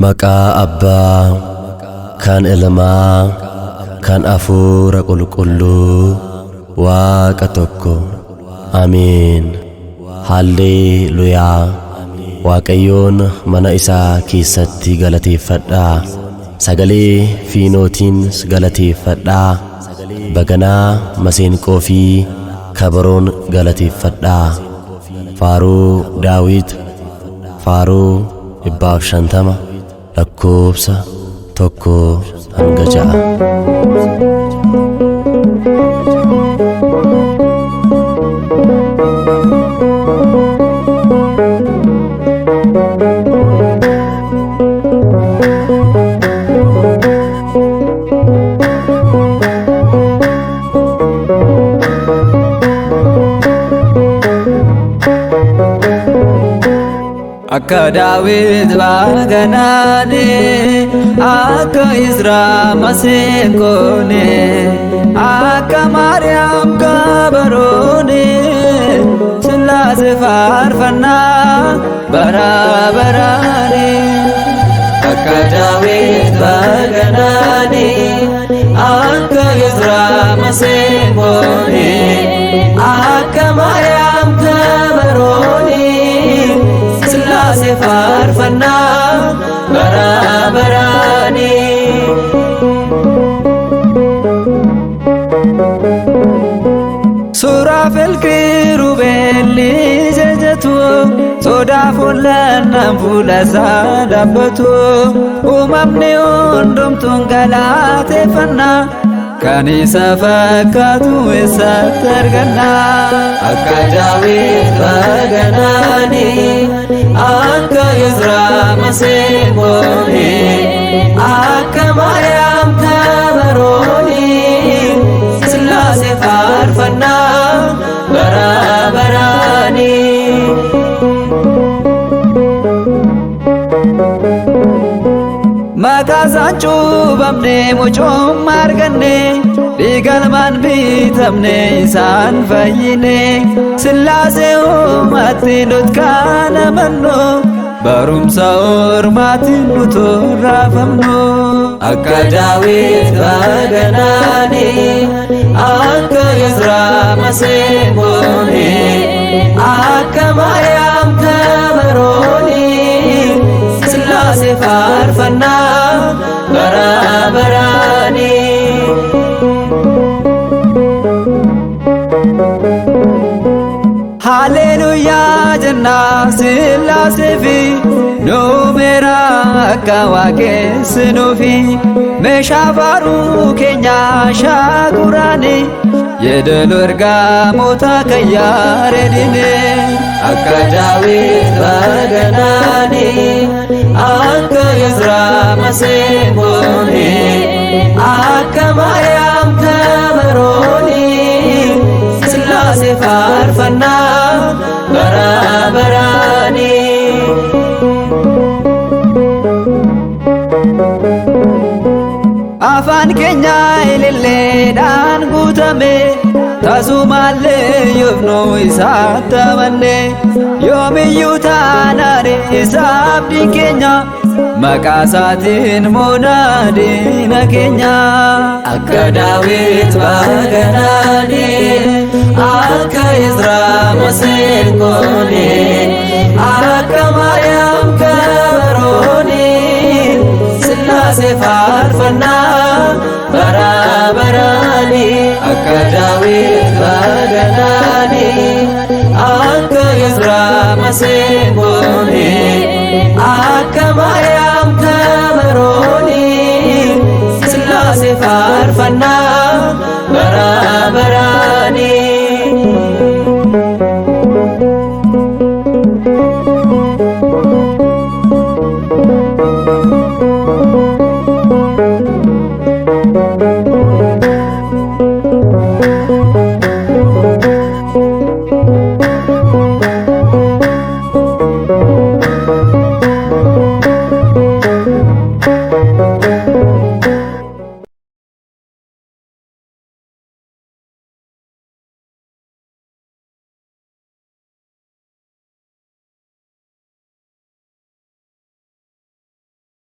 Maqaa Abbaa kan Ilmaa kan Hafuura Qulqulluu Waaqa tokko. Amiin. Halleluuyaa. Waaqayyoon mana isaa keessatti galateeffadhaa. Sagalee fiinootiin galateeffadhaa. Baganaa maseenqoo fi kabaroon galateeffadhaa. Faaruu Daawit faaruu 150 lakkoofsa 1-6. Akka Daawit baganaane, akka Izraa maseenqoone, akka Maariyaam kabaroone, Sillaasee faarfannaa bara baraane. Akka Daawit baganaane, akka Izraa maseenqoone, akka Maariyaam kabaroone, Sillaasee faarfannaa bara baraane. Suuraafel kiirubeelli jajatu, sodaaf hollannaan fuula isaa dhaabbatu. Uumamni hundumtuun galateeffannaa, kan isa fakkaatu eessatti arganna. Akka Daawit baganaane, akka Izraa maseenqoone, akka Maariyaam kabaroone, Sillaasee faarfannaa bara baraane. Maqaa isaan cuuphamne mucummaa arganne, dhiiga ilmaan bitamne isaan fayyine. Sillaasee uumatti nuti kan amannu, barumsa ormaatiin nuti raafamnu. Akka Daawit baganaane, akka Izraa maseenqoone, akka Maariyaam kabaroone, Sillaasee faarfannaa bara baraane. Halleluuyaa jennaa Sillaaseefi, nuumeera akka waaqessinuufi. Meeshaa faaruu keenya shaakuraane, yeedaloo ergamoota kan yaaredine. Akka Daawit baganaane, akka Izraa maseenqoone, akka Maariyaam kabaroone, Sillaasee faarfannaa bara baraane. Afaan keenya ililleedhaan guutame, tasumaallee yoofnu isaatti amanne. Yoomiyyuu taanaan isa abdii keenya, maqaa isaatiin moona diina keenya. Akka Daawit baganaane, akka Izraa maseenqoone, akka Maariyaam kabaroone, Sillaasee faarfannaa bara baraane. Akka Daawit baganaane, akka Izraa maseenqoone, akka Maariyaam kabaroone, Sillaasee faarfannaa